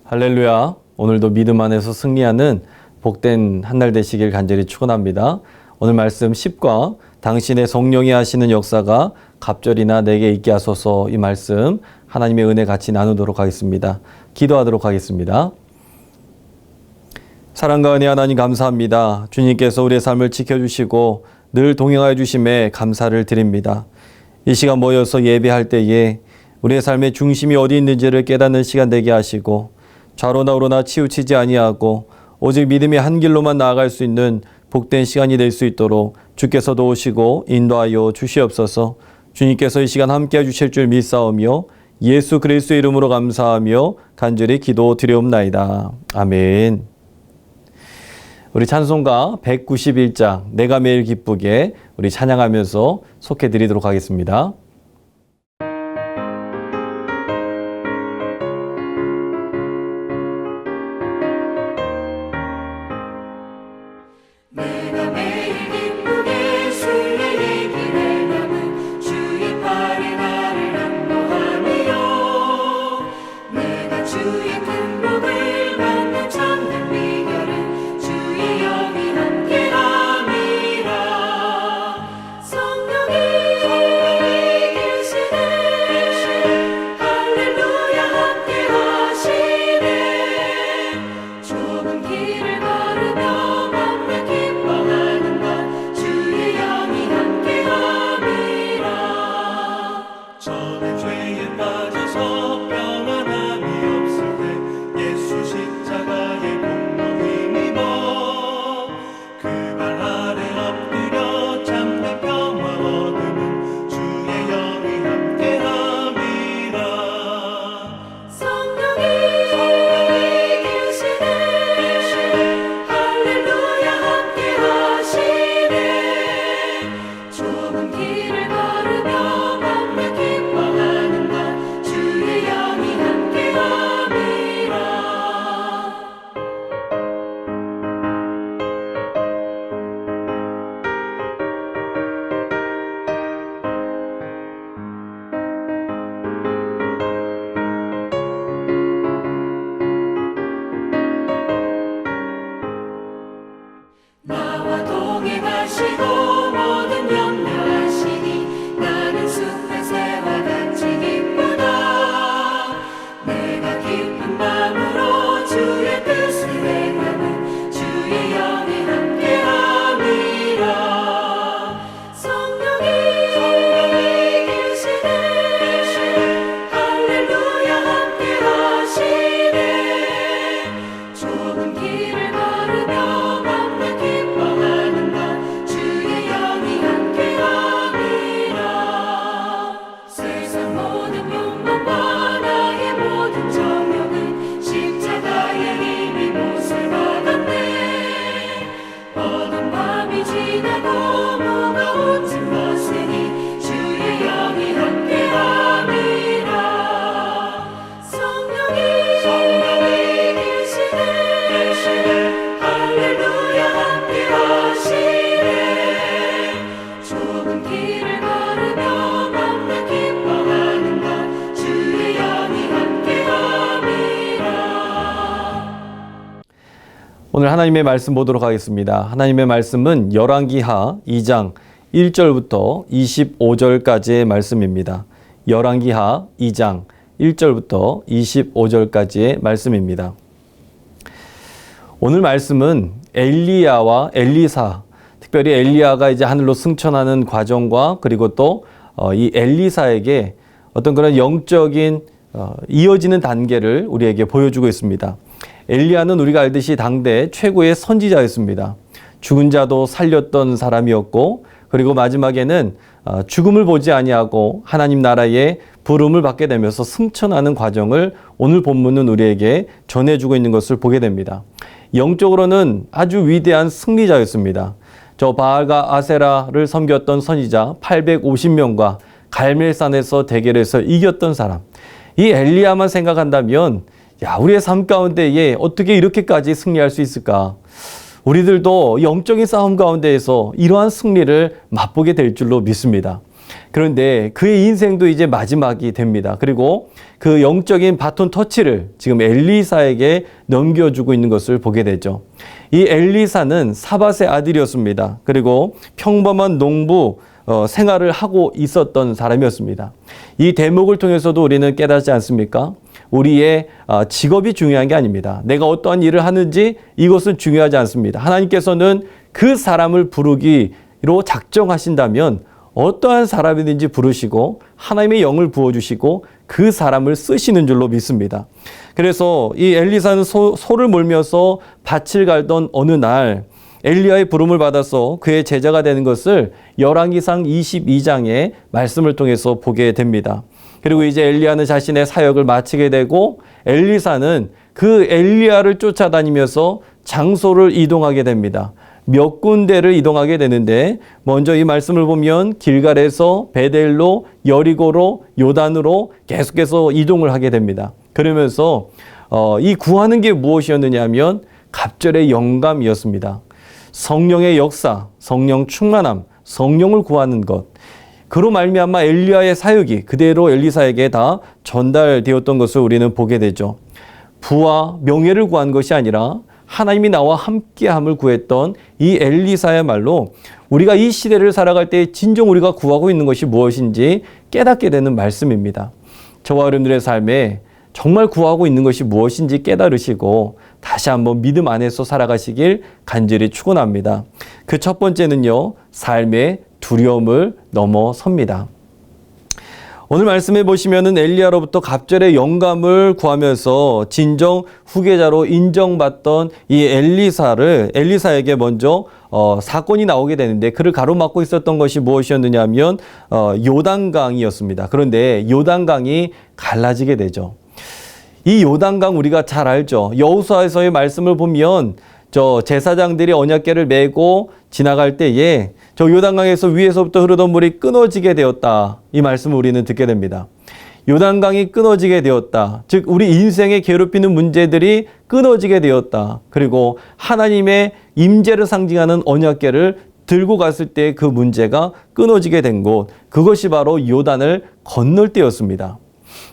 할렐루야. 오늘도 믿음 안에서 승리하는 복된 한 날 되시길 간절히 축원합니다. 오늘 말씀 10과 당신의 성령이 하시는 역사가 갑절이나 내게 있게 하소서, 이 말씀 하나님의 은혜 같이 나누도록 하겠습니다. 기도하도록 하겠습니다. 사랑과 은혜 하나님 감사합니다. 주님께서 우리의 삶을 지켜주시고 늘 동행하여 주심에 감사를 드립니다. 이 시간 모여서 예배할 때에 우리의 삶의 중심이 어디 있는지를 깨닫는 시간 되게 하시고 좌로나 우로나 치우치지 아니하고 오직 믿음의 한 길로만 나아갈 수 있는 복된 시간이 될 수 있도록 주께서 도우시고 인도하여 주시옵소서. 주님께서 이 시간 함께 해주실 줄 믿사오며 예수 그리스도의 이름으로 감사하며 간절히 기도 드리옵나이다. 아멘. 우리 찬송가 191장 내가 매일 기쁘게 우리 찬양하면서 속해 드리도록 하겠습니다. 내가 매일 기쁘게 순례의 길을 남은 주의 팔에 나를 안보하며 내가 주의 큰 복을 받는 참된 비결은 주의 영이 함께함이라. 성령이 계시네 할렐루야 함께하시네. 좁은 길을 걸으며 기뻐하는 것 주의 영이 함께함이라. 저는 죄에 빠져서 평안함이 없을 때 예수 십자가의 공로 힘입어 그 발 아래 엎드려 참된 평화 얻으면 주의 영이 함께함이라. 성령이 계시네 할렐루야 함께하시네. 좁은 길을 걸으며 맘에 기뻐하는 것 주의 영이 함께함이라. 나와 동행하시고 모든 염려하시니 나는 숲의 새와 같이 기쁘다. 내가 기쁜 마음으로 주의 뜻을 행하는 주의 영이 함께함이라. 성령이 계시네 할렐루야 함께하시네. 좁은 길을 걸으며 맘에 기뻐하는 것 주의 영이 함께함이라. 세상 모든 욕망과 나의 모든 정욕은 십자가의 힘이 못을 받았네. 어두운 밤이 지나고 무거운 짐 벗으니 주의 영이 함께함이라. 성령이 계시네 할렐루야 함께하시네. 좁은 길을 걸으며 맘에 기뻐하는 것 주의 영이 함께함이라. 오늘 하나님의 말씀 보도록 하겠습니다. 하나님의 말씀은 열왕기하 2장 1절부터 25절까지의 말씀입니다. 열왕기하 2장 1절부터 25절까지의 말씀입니다. 오늘 말씀은 엘리야와 엘리사, 특별히 엘리야가 이제 하늘로 승천하는 과정과 그리고 또 이 엘리사에게 어떤 그런 영적인 이어지는 단계를 우리에게 보여주고 있습니다. 엘리야는 우리가 알듯이 당대 최고의 선지자였습니다. 죽은 자도 살렸던 사람이었고, 그리고 마지막에는 죽음을 보지 아니하고 하나님 나라의 부름을 받게 되면서 승천하는 과정을 오늘 본문은 우리에게 전해주고 있는 것을 보게 됩니다. 영적으로는 아주 위대한 승리자였습니다. 저 바알과 아세라를 섬겼던 선지자 850명과 갈멜산에서 대결해서 이겼던 사람. 이 엘리야만 생각한다면 우리의 삶 가운데에 어떻게 이렇게까지 승리할 수 있을까? 우리들도 영적인 싸움 가운데에서 이러한 승리를 맛보게 될 줄로 믿습니다. 그런데 그의 인생도 이제 마지막이 됩니다. 그리고 그 영적인 바톤 터치를 지금 엘리사에게 넘겨주고 있는 것을 보게 되죠. 이 엘리사는 사밧의 아들이었습니다. 그리고 평범한 농부 생활을 하고 있었던 사람이었습니다. 이 대목을 통해서도 우리는 깨닫지 않습니까? 우리의 직업이 중요한 게 아닙니다. 내가 어떠한 일을 하는지 이것은 중요하지 않습니다. 하나님께서는 그 사람을 부르기로 작정하신다면 어떠한 사람이든지 부르시고 하나님의 영을 부어주시고 그 사람을 쓰시는 줄로 믿습니다. 그래서 이 엘리사는 소를 몰면서 밭을 갈던 어느 날 엘리야의 부름을 받아서 그의 제자가 되는 것을 열왕기상 22장의 말씀을 통해서 보게 됩니다. 그리고 이제 엘리야는 자신의 사역을 마치게 되고 엘리사는 그 엘리야를 쫓아다니면서 장소를 이동하게 됩니다. 몇 군데를 이동하게 되는데 먼저 이 말씀을 보면 길갈에서 베델로 여리고로 요단으로 계속해서 이동을 하게 됩니다. 그러면서 이 구하는 게 무엇이었느냐 하면 갑절의 영감이었습니다. 성령의 역사, 성령 충만함, 성령을 구하는 것. 그로 말미암아 엘리야의 사역이 그대로 엘리사에게 다 전달되었던 것을 우리는 보게 되죠. 부와 명예를 구한 것이 아니라 하나님이 나와 함께함을 구했던 이 엘리사야말로 우리가 이 시대를 살아갈 때 진정 우리가 구하고 있는 것이 무엇인지 깨닫게 되는 말씀입니다. 저와 여러분들의 삶에 정말 구하고 있는 것이 무엇인지 깨달으시고 다시 한번 믿음 안에서 살아가시길 간절히 축원합니다. 그 첫 번째는요, 삶의 두려움을 넘어섭니다. 오늘 말씀해 보시면은 엘리야로부터 갑절의 영감을 구하면서 진정 후계자로 인정받던 이 엘리사에게 먼저 사건이 나오게 되는데 그를 가로막고 있었던 것이 무엇이었느냐 하면 요단강이었습니다. 그런데 요단강이 갈라지게 되죠. 이 요단강 우리가 잘 알죠. 여호수아에서의 말씀을 보면 저 제사장들이 언약궤를 메고 지나갈 때에 저 요단강에서 위에서부터 흐르던 물이 끊어지게 되었다. 이 말씀을 우리는 듣게 됩니다. 요단강이 끊어지게 되었다. 즉 우리 인생에 괴롭히는 문제들이 끊어지게 되었다. 그리고 하나님의 임재를 상징하는 언약궤를 들고 갔을 때 그 문제가 끊어지게 된 곳, 그것이 바로 요단을 건널 때였습니다.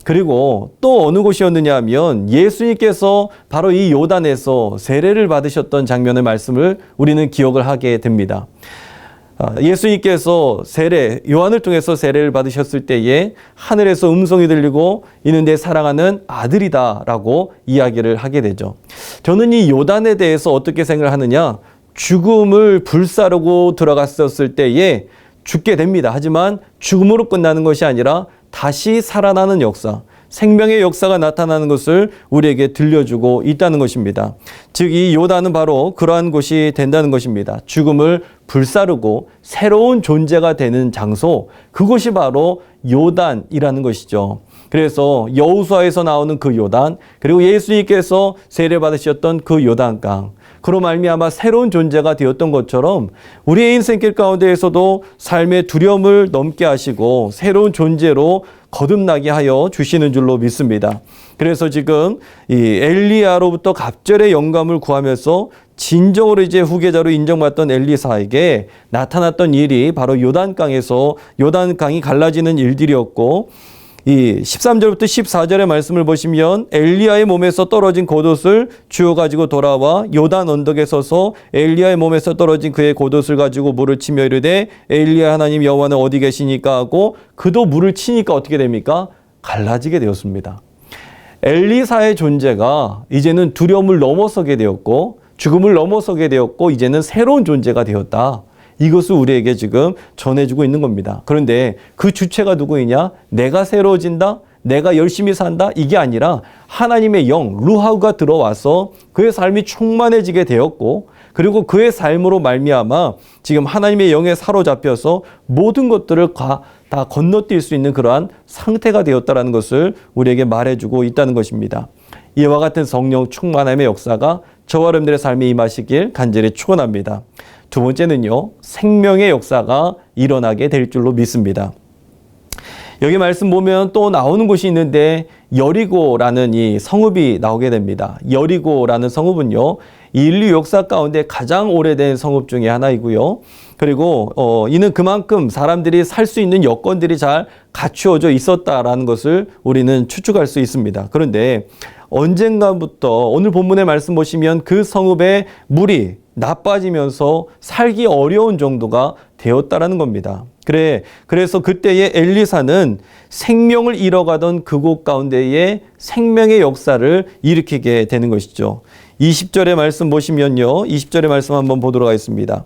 그리고 또 어느 곳이었느냐 하면 예수님께서 바로 이 요단에서 세례를 받으셨던 장면의 말씀을 우리는 기억을 하게 됩니다. 예수님께서 요한을 통해서 세례를 받으셨을 때에 하늘에서 음성이 들리고 이는 내 사랑하는 아들이다 라고 이야기를 하게 되죠. 저는 이 요단에 대해서 어떻게 생각을 하느냐, 죽음을 불사르고 들어갔었을 때에 죽게 됩니다. 하지만 죽음으로 끝나는 것이 아니라 다시 살아나는 역사, 생명의 역사가 나타나는 것을 우리에게 들려주고 있다는 것입니다. 즉 이 요단은 바로 그러한 곳이 된다는 것입니다. 죽음을 불사르고 새로운 존재가 되는 장소, 그곳이 바로 요단이라는 것이죠. 그래서 여호수아에서 나오는 그 요단, 그리고 예수님께서 세례 받으셨던 그 요단강, 그로 말미암아 새로운 존재가 되었던 것처럼 우리의 인생길 가운데에서도 삶의 두려움을 넘게 하시고 새로운 존재로 거듭나게 하여 주시는 줄로 믿습니다. 그래서 지금 이 엘리야로부터 갑절의 영감을 구하면서 진정으로 이제 후계자로 인정받던 엘리사에게 나타났던 일이 바로 요단강이 갈라지는 일들이었고, 이 13절부터 14절의 말씀을 보시면 엘리야의 몸에서 떨어진 겉옷을 주워 가지고 돌아와 요단 언덕에 서서 엘리야의 몸에서 떨어진 그의 겉옷을 가지고 물을 치며 이르되 엘리야 하나님 여호와는 어디 계시니까 하고 그도 물을 치니까 어떻게 됩니까? 갈라지게 되었습니다. 엘리사의 존재가 이제는 두려움을 넘어서게 되었고 죽음을 넘어서게 되었고 이제는 새로운 존재가 되었다. 이것을 우리에게 지금 전해주고 있는 겁니다. 그런데 그 주체가 누구이냐? 내가 새로워진다? 내가 열심히 산다? 이게 아니라 하나님의 영, 루하우가 들어와서 그의 삶이 충만해지게 되었고, 그리고 그의 삶으로 말미암아 지금 하나님의 영에 사로잡혀서 모든 것들을 다 건너뛸 수 있는 그러한 상태가 되었다는 것을 우리에게 말해주고 있다는 것입니다. 이와 같은 성령 충만함의 역사가 저와 여러분들의 삶에 임하시길 간절히 축원합니다. 두 번째는요, 생명의 역사가 일어나게 될 줄로 믿습니다. 여기 말씀 보면 또 나오는 곳이 있는데 여리고라는 이 성읍이 나오게 됩니다. 여리고라는 성읍은요, 인류 역사 가운데 가장 오래된 성읍 중에 하나이고요. 그리고 이는 그만큼 사람들이 살 수 있는 여건들이 잘 갖추어져 있었다라는 것을 우리는 추측할 수 있습니다. 그런데 언젠가부터 오늘 본문의 말씀 보시면 그 성읍의 물이 나빠지면서 살기 어려운 정도가 되었다라는 겁니다. 그래서 그때의 엘리사는 생명을 잃어가던 그곳 가운데에 생명의 역사를 일으키게 되는 것이죠. 20절의 말씀 보시면요. 20절의 말씀 한번 보도록 하겠습니다.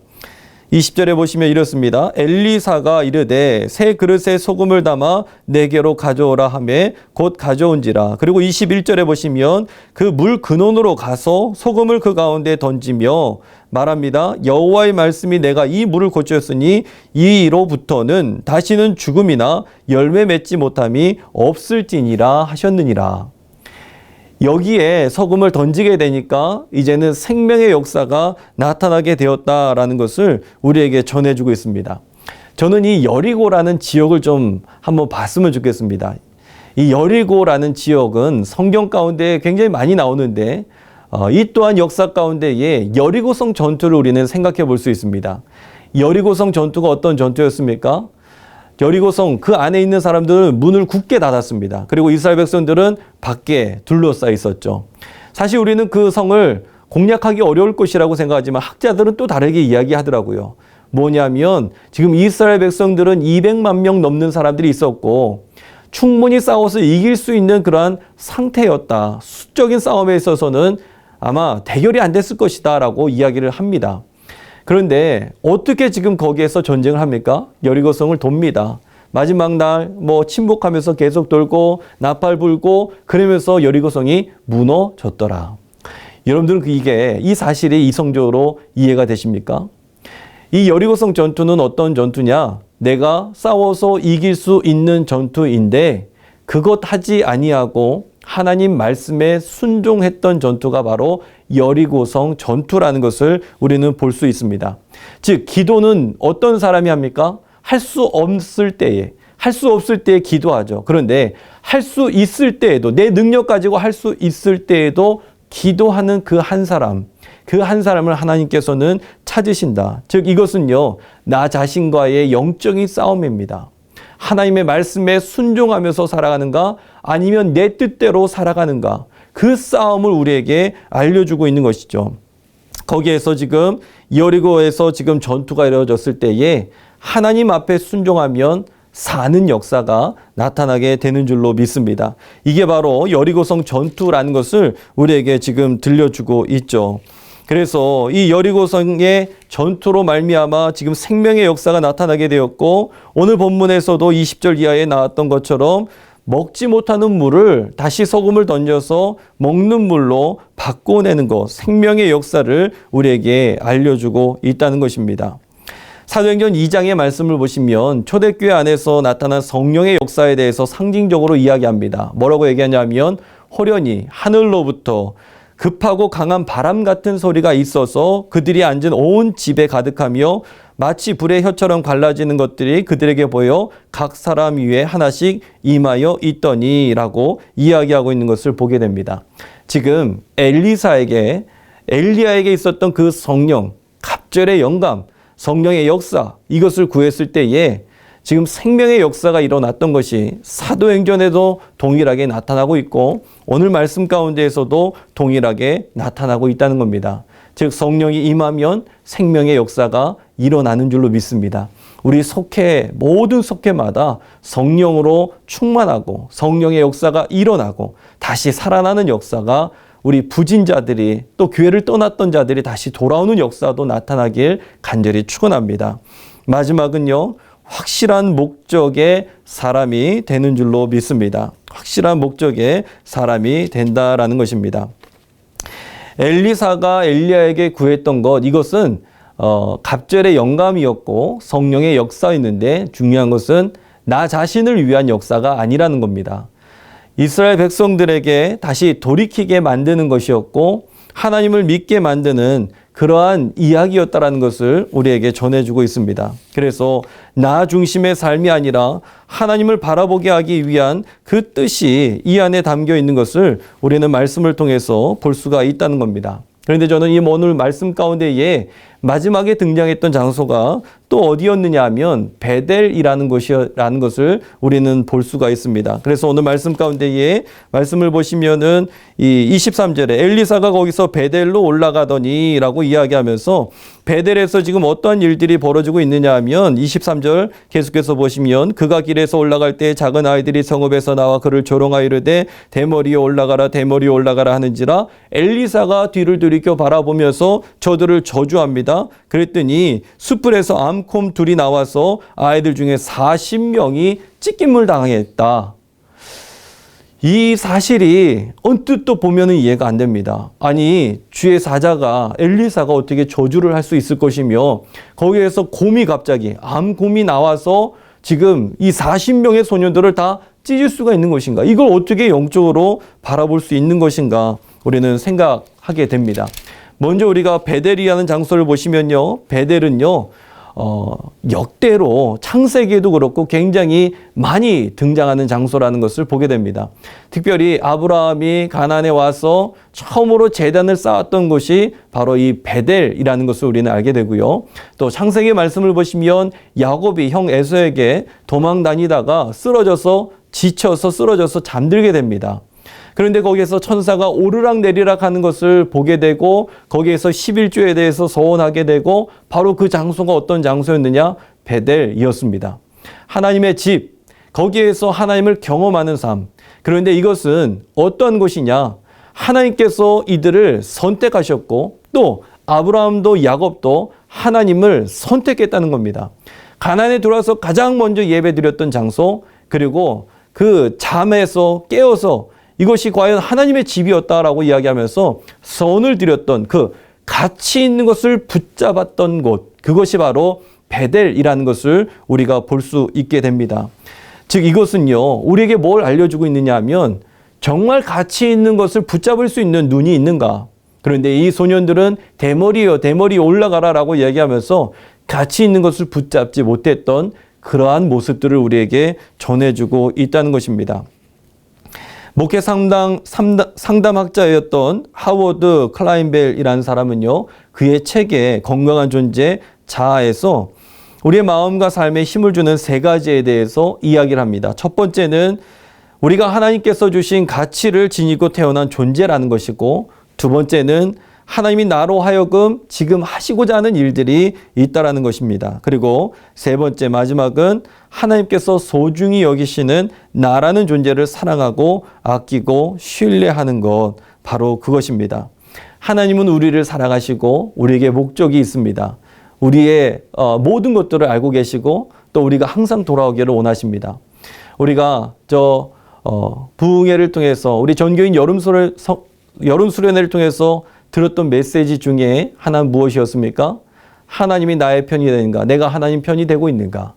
20절에 보시면 이렇습니다. 엘리사가 이르되 새 그릇에 소금을 담아 내게로 가져오라 하매 곧 가져온지라. 그리고 21절에 보시면 그 물 근원으로 가서 소금을 그 가운데 던지며 말합니다. 여호와의 말씀이 내가 이 물을 고쳤으니 이로부터는 다시는 죽음이나 열매 맺지 못함이 없을지니라 하셨느니라. 여기에 소금을 던지게 되니까 이제는 생명의 역사가 나타나게 되었다라는 것을 우리에게 전해주고 있습니다. 저는 이 여리고라는 지역을 좀 한번 봤으면 좋겠습니다. 이 여리고라는 지역은 성경 가운데 굉장히 많이 나오는데 이 또한 역사 가운데에 여리고성 전투를 우리는 생각해 볼 수 있습니다. 여리고성 전투가 어떤 전투였습니까? 여리고성 그 안에 있는 사람들은 문을 굳게 닫았습니다. 그리고 이스라엘 백성들은 밖에 둘러싸여 있었죠. 사실 우리는 그 성을 공략하기 어려울 것이라고 생각하지만 학자들은 또 다르게 이야기하더라고요. 뭐냐면 지금 이스라엘 백성들은 200만 명 넘는 사람들이 있었고 충분히 싸워서 이길 수 있는 그러한 상태였다. 수적인 싸움에 있어서는 아마 대결이 안 됐을 것이다 라고 이야기를 합니다. 그런데 어떻게 지금 거기에서 전쟁을 합니까? 여리고성을 돕니다. 마지막 날 침복하면서 계속 돌고 나팔 불고 그러면서 여리고성이 무너졌더라. 여러분들은 이 사실이 이성적으로 이해가 되십니까? 이 여리고성 전투는 어떤 전투냐? 내가 싸워서 이길 수 있는 전투인데 그것 하지 아니하고 하나님 말씀에 순종했던 전투가 바로 여리고성 전투라는 것을 우리는 볼 수 있습니다. 즉 기도는 어떤 사람이 합니까? 할 수 없을 때에 기도하죠. 그런데 할 수 있을 때에도 내 능력 가지고 할 수 있을 때에도 기도하는 그 한 사람을 하나님께서는 찾으신다. 즉 이것은요 나 자신과의 영적인 싸움입니다. 하나님의 말씀에 순종하면서 살아가는가 아니면 내 뜻대로 살아가는가 그 싸움을 우리에게 알려주고 있는 것이죠. 거기에서 지금 여리고에서 지금 전투가 이루어졌을 때에 하나님 앞에 순종하면 사는 역사가 나타나게 되는 줄로 믿습니다. 이게 바로 여리고성 전투라는 것을 우리에게 지금 들려주고 있죠. 그래서 이 여리고성의 전투로 말미암아 지금 생명의 역사가 나타나게 되었고 오늘 본문에서도 20절 이하에 나왔던 것처럼 먹지 못하는 물을 다시 소금을 던져서 먹는 물로 바꿔내는 것, 생명의 역사를 우리에게 알려주고 있다는 것입니다. 사도행전 2장의 말씀을 보시면 초대교회 안에서 나타난 성령의 역사에 대해서 상징적으로 이야기합니다. 뭐라고 얘기하냐면 호련히 하늘로부터 급하고 강한 바람 같은 소리가 있어서 그들이 앉은 온 집에 가득하며 마치 불의 혀처럼 갈라지는 것들이 그들에게 보여 각 사람 위에 하나씩 임하여 있더니라고 이야기하고 있는 것을 보게 됩니다. 지금 엘리야에게 있었던 그 성령, 갑절의 영감, 성령의 역사 이것을 구했을 때에 지금 생명의 역사가 일어났던 것이 사도행전에도 동일하게 나타나고 있고 오늘 말씀 가운데에서도 동일하게 나타나고 있다는 겁니다. 즉 성령이 임하면 생명의 역사가 일어나는 줄로 믿습니다. 우리 모든 속회마다 성령으로 충만하고 성령의 역사가 일어나고 다시 살아나는 역사가 우리 부진자들이 또 교회를 떠났던 자들이 다시 돌아오는 역사도 나타나길 간절히 축원합니다. 마지막은요. 확실한 목적의 사람이 되는 줄로 믿습니다. 확실한 목적의 사람이 된다라는 것입니다. 엘리사가 엘리야에게 구했던 것 이것은 갑절의 영감이었고 성령의 역사였는데 중요한 것은 나 자신을 위한 역사가 아니라는 겁니다. 이스라엘 백성들에게 다시 돌이키게 만드는 것이었고 하나님을 믿게 만드는 그러한 이야기였다라는 것을 우리에게 전해주고 있습니다. 그래서 나 중심의 삶이 아니라 하나님을 바라보게 하기 위한 그 뜻이 이 안에 담겨 있는 것을 우리는 말씀을 통해서 볼 수가 있다는 겁니다. 그런데 저는 이 오늘 말씀 가운데에 마지막에 등장했던 장소가 또 어디였느냐 하면 베델이라는 곳이라는 것을 우리는 볼 수가 있습니다. 그래서 오늘 말씀 가운데에 말씀을 보시면은 이 23절에 엘리사가 거기서 베델로 올라가더니라고 이야기하면서 베델에서 지금 어떠한 일들이 벌어지고 있느냐 하면 23절 계속해서 보시면 그가 길에서 올라갈 때 작은 아이들이 성읍에서 나와 그를 조롱하여 이르되 대머리에 올라가라 대머리에 올라가라 하는지라 엘리사가 뒤를 돌이켜 바라보면서 저들을 저주합니다. 그랬더니 숯불에서 암콤 둘이 나와서 아이들 중에 40명이 찢김을 당했다. 이 사실이 언뜻 또 보면은 이해가 안 됩니다. 아니 주의 사자가 엘리사가 어떻게 저주를 할 수 있을 것이며 거기에서 곰이 갑자기 암곰이 나와서 지금 이 40명의 소년들을 다 찢을 수가 있는 것인가? 이걸 어떻게 영적으로 바라볼 수 있는 것인가? 우리는 생각하게 됩니다. 먼저 우리가 베델이라는 장소를 보시면요. 베델은요. 역대로 창세기에도 그렇고 굉장히 많이 등장하는 장소라는 것을 보게 됩니다. 특별히 아브라함이 가나안에 와서 처음으로 제단을 쌓았던 곳이 바로 이 베델이라는 것을 우리는 알게 되고요. 또 창세기 말씀을 보시면 야곱이 형 에서에게 도망 다니다가 지쳐서 쓰러져서 잠들게 됩니다. 그런데 거기에서 천사가 오르락 내리락 하는 것을 보게 되고 거기에서 11조에 대해서 서원하게 되고 바로 그 장소가 어떤 장소였느냐? 베델이었습니다. 하나님의 집, 거기에서 하나님을 경험하는 삶. 그런데 이것은 어떤 곳이냐? 하나님께서 이들을 선택하셨고 또 아브라함도 야곱도 하나님을 선택했다는 겁니다. 가나안에 들어와서 가장 먼저 예배드렸던 장소, 그리고 그 잠에서 깨어서 이것이 과연 하나님의 집이었다라고 이야기하면서 선을 드렸던 그 가치 있는 것을 붙잡았던 곳, 그것이 바로 베델이라는 것을 우리가 볼 수 있게 됩니다. 즉 이것은요, 우리에게 뭘 알려주고 있느냐 하면 정말 가치 있는 것을 붙잡을 수 있는 눈이 있는가? 그런데 이 소년들은 대머리요, 대머리 올라가라라고 이야기하면서 가치 있는 것을 붙잡지 못했던 그러한 모습들을 우리에게 전해주고 있다는 것입니다. 목회 상담학자였던 하워드 클라인벨이라는 사람은요, 그의 책에 건강한 존재 자아에서 우리의 마음과 삶에 힘을 주는 세 가지에 대해서 이야기를 합니다. 첫 번째는 우리가 하나님께서 주신 가치를 지니고 태어난 존재라는 것이고, 두 번째는 하나님이 나로 하여금 지금 하시고자 하는 일들이 있다라는 것입니다. 그리고 세 번째 마지막은 하나님께서 소중히 여기시는 나라는 존재를 사랑하고 아끼고 신뢰하는 것, 바로 그것입니다. 하나님은 우리를 사랑하시고 우리에게 목적이 있습니다. 우리의 모든 것들을 알고 계시고 또 우리가 항상 돌아오기를 원하십니다. 우리가 부흥회를 통해서 우리 전교인 여름 수련회를 통해서 들었던 메시지 중에 하나는 무엇이었습니까? 하나님이 나의 편이 되는가? 내가 하나님 편이 되고 있는가?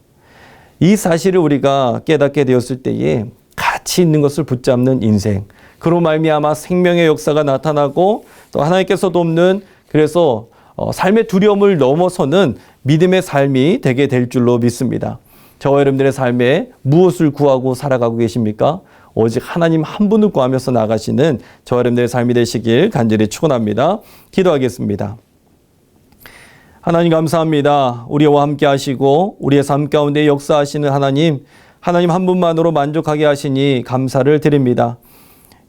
이 사실을 우리가 깨닫게 되었을 때에 가치 있는 것을 붙잡는 인생, 그로 말미암아 생명의 역사가 나타나고 또 하나님께서 돕는, 그래서 삶의 두려움을 넘어서는 믿음의 삶이 되게 될 줄로 믿습니다. 저와 여러분들의 삶에 무엇을 구하고 살아가고 계십니까? 오직 하나님 한 분을 구하면서 나가시는 저와 여러분들의 삶이 되시길 간절히 축원합니다. 기도하겠습니다. 하나님 감사합니다. 우리와 함께 하시고 우리의 삶 가운데 역사하시는 하나님 한 분만으로 만족하게 하시니 감사를 드립니다.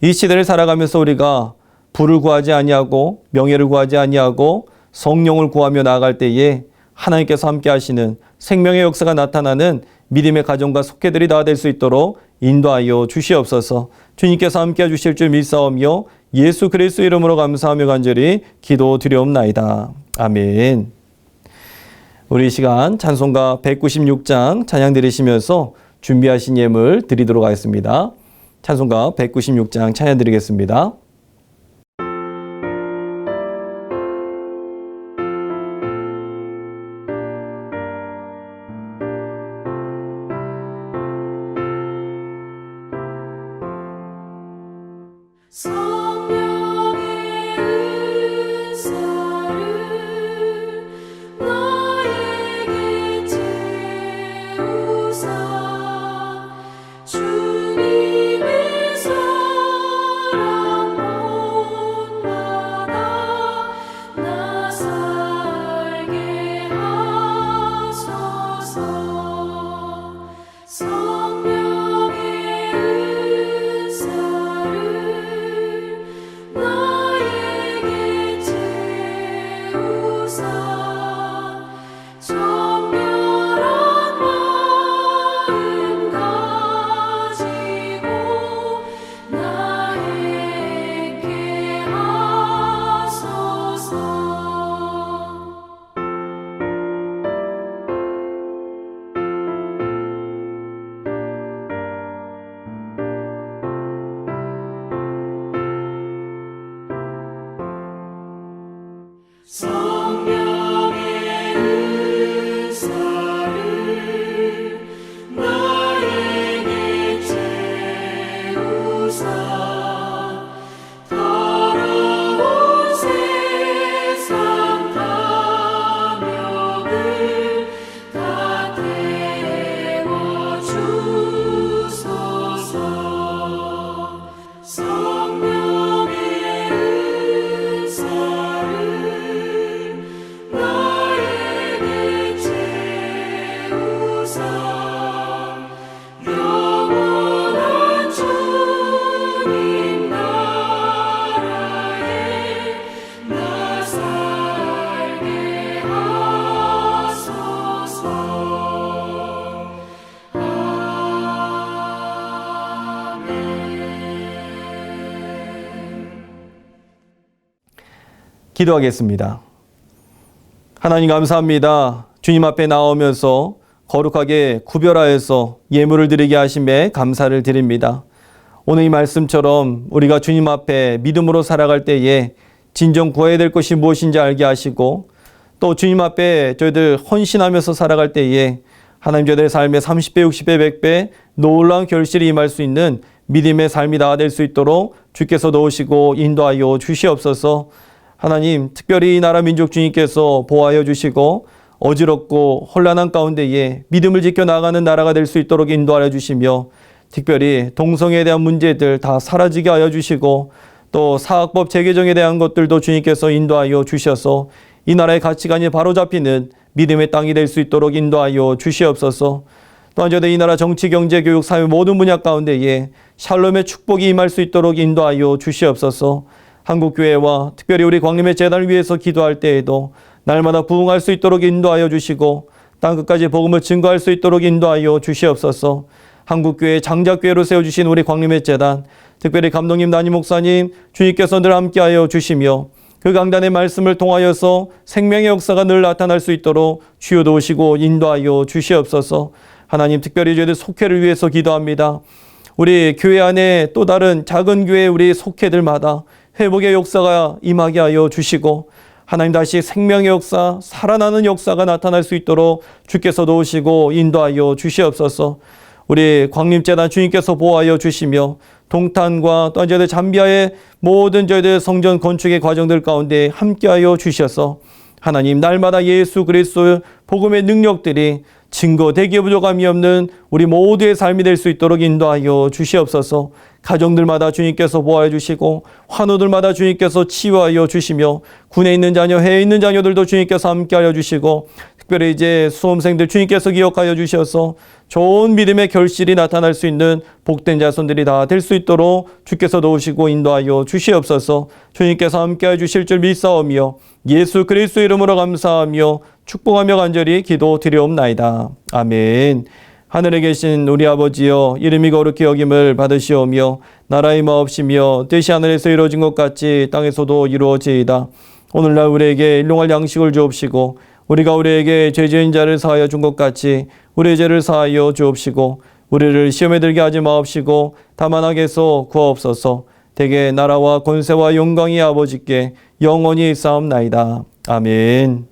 이 시대를 살아가면서 우리가 부를 구하지 아니하고 명예를 구하지 아니하고 성령을 구하며 나아갈 때에 하나님께서 함께 하시는 생명의 역사가 나타나는 믿음의 가정과 속회들이 다 될 수 있도록 인도하여 주시옵소서. 주님께서 함께 해주실 줄 믿사오며 예수 그리스도 이름으로 감사하며 간절히 기도드리옵나이다. 아멘. 우리 이 시간 찬송가 196장 찬양 드리시면서 준비하신 예물 드리도록 하겠습니다. 찬송가 196장 찬양 드리겠습니다. 성령의 은사를 너에게 채우사 주님의 사랑 본받아 나 살게 기도하겠습니다. 하나님 감사합니다. 주님 앞에 나오면서 거룩하게 구별하여서 예물을 드리게 하심에 감사를 드립니다. 오늘 이 말씀처럼 우리가 주님 앞에 믿음으로 살아갈 때에 진정 구해야 될 것이 무엇인지 알게 하시고, 또 주님 앞에 저희들 헌신하면서 살아갈 때에 하나님 저희들의 삶에 30배, 60배, 100배 놀라운 결실이 임할 수 있는 믿음의 삶이 나아될 수 있도록 주께서 도우시고 인도하여 주시옵소서. 하나님, 특별히 이 나라 민족 주님께서 보호하여 주시고 어지럽고 혼란한 가운데에 믿음을 지켜나가는 나라가 될 수 있도록 인도하여 주시며, 특별히 동성애에 대한 문제들 다 사라지게 하여 주시고, 또 사학법 재개정에 대한 것들도 주님께서 인도하여 주셔서 이 나라의 가치관이 바로잡히는 믿음의 땅이 될 수 있도록 인도하여 주시옵소서. 또한 저희들 이 나라 정치, 경제, 교육, 사회 모든 분야 가운데에 샬롬의 축복이 임할 수 있도록 인도하여 주시옵소서. 한국교회와 특별히 우리 광림의 재단을 위해서 기도할 때에도 날마다 부흥할 수 있도록 인도하여 주시고 땅끝까지 복음을 증거할 수 있도록 인도하여 주시옵소서. 한국교회 장작교회로 세워주신 우리 광림의 재단, 특별히 감독님, 담임 목사님, 주님께서 늘 함께하여 주시며 그 강단의 말씀을 통하여서 생명의 역사가 늘 나타날 수 있도록 주여 도우시고 인도하여 주시옵소서. 하나님, 특별히 저희들 속회를 위해서 기도합니다. 우리 교회 안에 또 다른 작은 교회 우리 속회들마다 회복의 역사가 임하게 하여 주시고, 하나님 다시 생명의 역사, 살아나는 역사가 나타날 수 있도록 주께서 도우시고 인도하여 주시옵소서. 우리 광림재단 주님께서 보호하여 주시며 동탄과 또 저희들 잠비아의 모든 저희들 성전 건축의 과정들 가운데 함께하여 주셔서 하나님, 날마다 예수 그리스도의 복음의 능력들이 증거되기에 부족함이 없는 우리 모두의 삶이 될 수 있도록 인도하여 주시옵소서. 가정들마다 주님께서 보호해 주시고 환우들마다 주님께서 치유하여 주시며 군에 있는 자녀, 해외에 있는 자녀들도 주님께서 함께하여 주시고, 특별히 이제 수험생들 주님께서 기억하여 주셔서 좋은 믿음의 결실이 나타날 수 있는 복된 자손들이 다 될 수 있도록 주께서 도우시고 인도하여 주시옵소서. 주님께서 함께하여 주실 줄 믿사오며 예수 그리스도 이름으로 감사하며 축복하며 간절히 기도드리옵나이다. 아멘. 하늘에 계신 우리 아버지여, 이름이 거룩히 여김을 받으시오며 나라의 마옵시며 뜻이 하늘에서 이루어진 것 같이 땅에서도 이루어지이다. 오늘날 우리에게 일용할 양식을 주옵시고 우리가 우리에게 죄 지은 자를 사하여 준 것 같이 우리의 죄를 사하여 주옵시고 우리를 시험에 들게 하지 마옵시고 다만 악에서 구하옵소서. 대개 나라와 권세와 영광이 아버지께 영원히 있사옵나이다. 아멘.